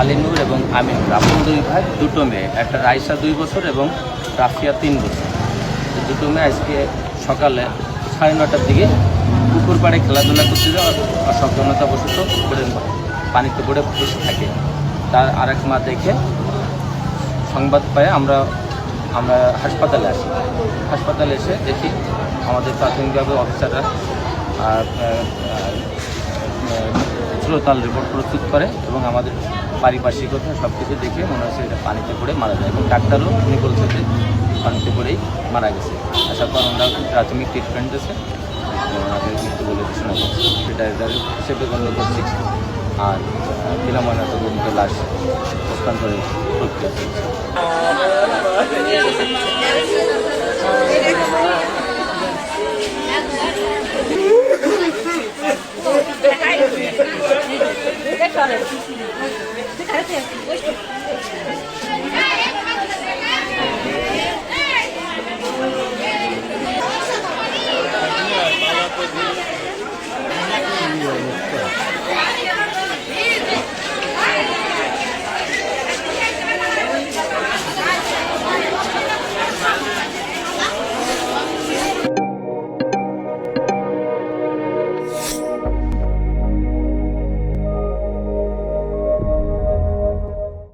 আলিনুর এবং আমিনুর আপন দুই ভাই, দুটো মেয়ে, একটা রাইসা 2 বছর এবং রাফিয়া 3 বছর। দুটো মেয়ে আজকে সকালে 9:30টার দিকে পুকুর পাড়ে খেলাধুলা করতে যাওয়া অসাবধানতাবশত পানিতে পড়ে বসে থাকে। তার আরেক মা দেখে সংবাদ পায় আমরা হাসপাতালে আসি। হাসপাতালে এসে দেখি আমাদের প্রাথমিকভাবে অফিসাররা শ্রোতাল রিপোর্ট প্রস্তুত করে এবং আমাদের পারিপার্শ্বিকতা সব কিছু দেখে মনে হচ্ছে এটা পানিতে পড়ে মারা যায় এবং ডাক্তারও উনি বলছে যে পানিতে পড়েই মারা গেছে। আশা করি আমরা প্রাথমিক ট্রিটমেন্ট আছে ওনাদের মৃত্যু বলে ঘোষণা করছি, সেটা হিসেবে গণ্য করছি। আর বিনা ময়নাতদন্ত লাশ হস্তান্তরের প্রক্রিয়া চলছে।